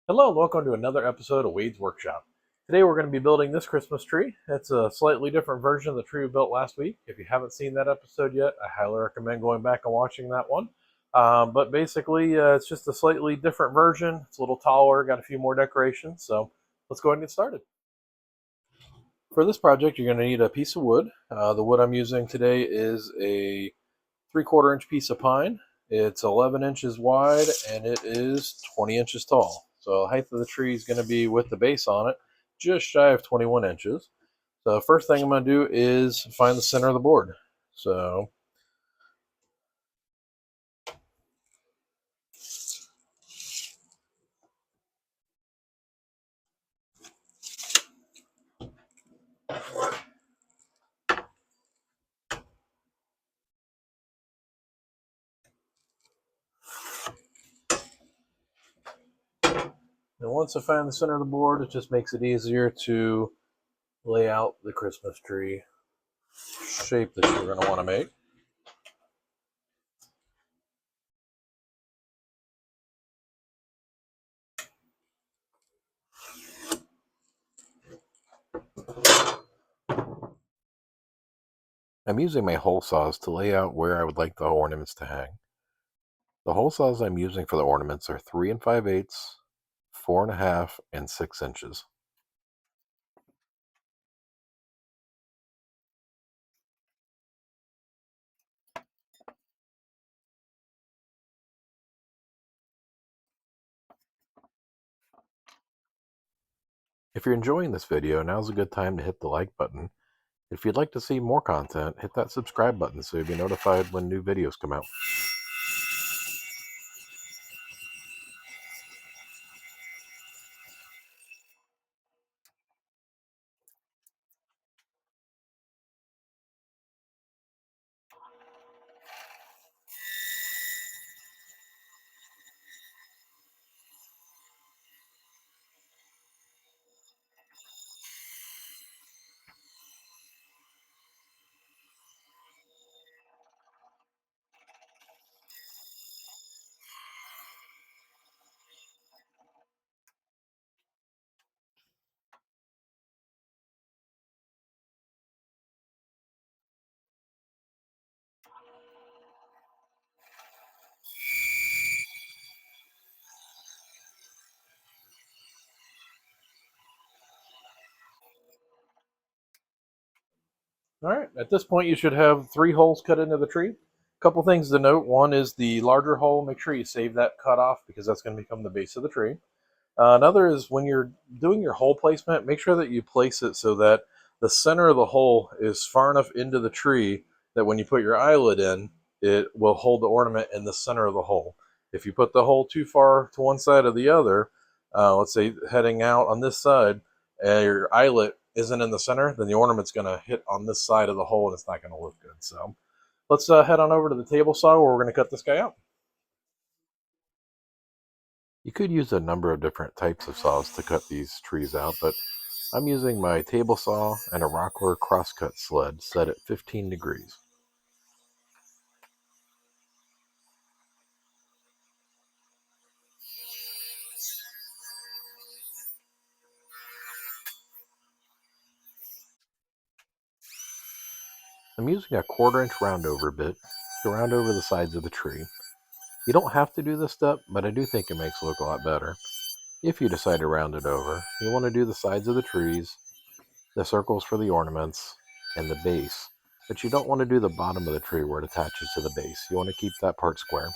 Hello, and welcome to another episode of Wade's Workshop. Today we're going to be building this Christmas tree. It's a slightly different version of the tree we built last week. If you haven't seen that episode yet, I highly recommend going back and watching that one. But basically, it's just a slightly different version. It's a little taller, got a few more decorations. So let's go ahead and get started. For this project, you're going to need a piece of wood. The wood I'm using today is a 3/4 inch piece of pine. It's 11 inches wide and it is 20 inches tall. So the height of the tree is going to be with the base on it, just shy of 21 inches. So first thing I'm going to do is find the center of the board. So and once I find the center of the board, it just makes it easier to lay out the Christmas tree shape that you're going to want to make. I'm using my hole saws to lay out where I would like the ornaments to hang. The hole saws I'm using for the ornaments are 3 5/8, 4.5, and 6 inches. If you're enjoying this video, now's a good time to hit the like button. If you'd like to see more content, hit that subscribe button so you'll be notified when new videos come out. All right, at this point you should have 3 holes cut into the tree. A couple things to note. One is the larger hole, make sure you save that cut off because that's going to become the base of the tree. Another is when you're doing your hole placement, make sure that you place it so that the center of the hole is far enough into the tree that when you put your eyelet in, it will hold the ornament in the center of the hole. If you put the hole too far to one side or the other, let's say heading out on this side, your eyelet isn't in the center, then the ornament's going to hit on this side of the hole and it's not going to look good. So let's head on over to the table saw where we're going to cut this guy out. You could use a number of different types of saws to cut these trees out, but I'm using my table saw and a rockler crosscut sled set at 15 degrees. I'm using a 1/4 inch roundover bit to round over the sides of the tree. You don't have to do this step, but I do think it makes it look a lot better. If you decide to round it over, you want to do the sides of the trees, the circles for the ornaments, and the base, but you don't want to do the bottom of the tree where it attaches to the base. You want to keep that part square.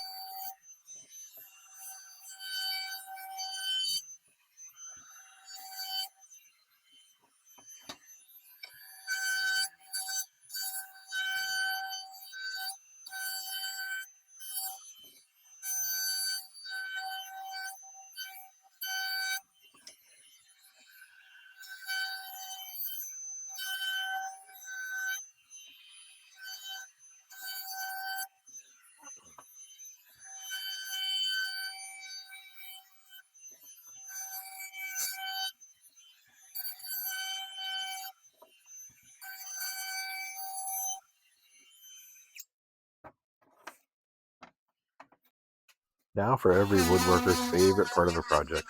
Now for every woodworker's favorite part of a project.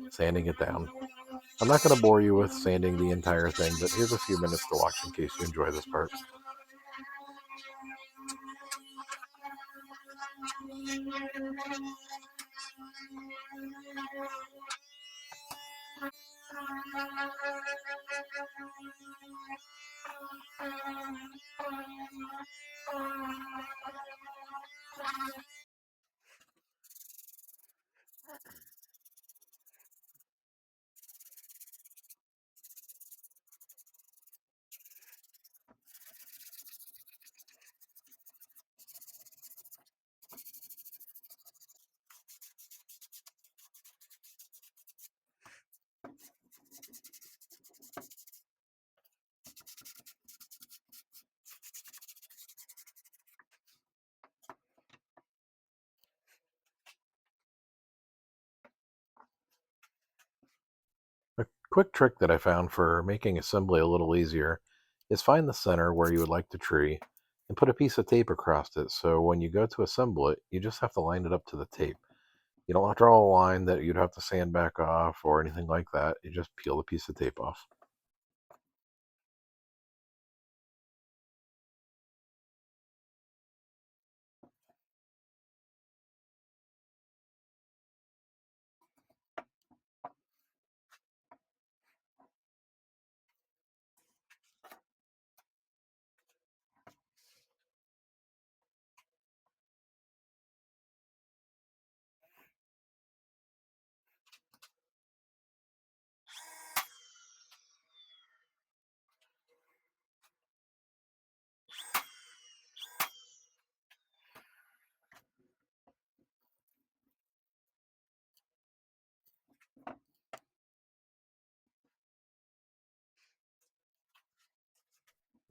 sanding it down. I'm not going to bore you with sanding the entire thing, but here's a few minutes to watch in case you enjoy this part. A quick trick that I found for making assembly a little easier is find the center where you would like the tree and put a piece of tape across it so when you go to assemble it, you just have to line it up to the tape. You don't have to draw a line that you'd have to sand back off or anything like that. You just peel the piece of tape off.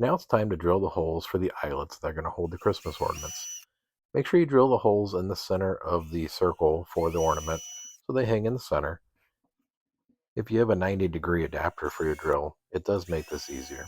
Now it's time to drill the holes for the eyelets that are going to hold the Christmas ornaments. Make sure you drill the holes in the center of the circle for the ornament so they hang in the center. If you have a 90-degree adapter for your drill, it does make this easier.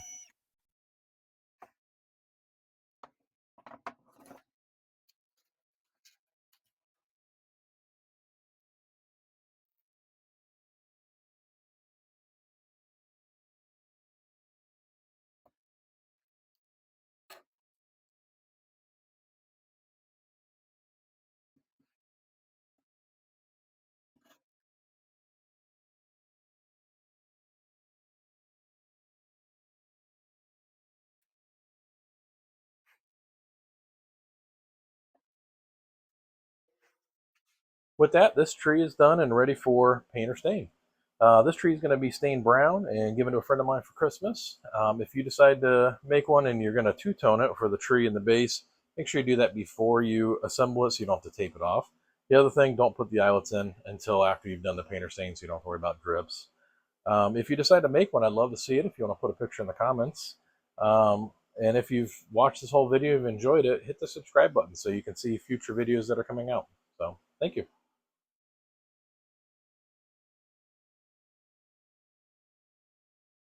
With that, this tree is done and ready for paint or stain. This tree is going to be stained brown and given to a friend of mine for Christmas. If you decide to make one and you're going to two-tone it for the tree and the base, make sure you do that before you assemble it so you don't have to tape it off. The other thing, don't put the eyelets in until after you've done the paint or stain so you don't have to worry about drips. If you decide to make one, I'd love to see it if you want to put a picture in the comments. And if you've watched this whole video and enjoyed it, hit the subscribe button so you can see future videos that are coming out. So, thank you.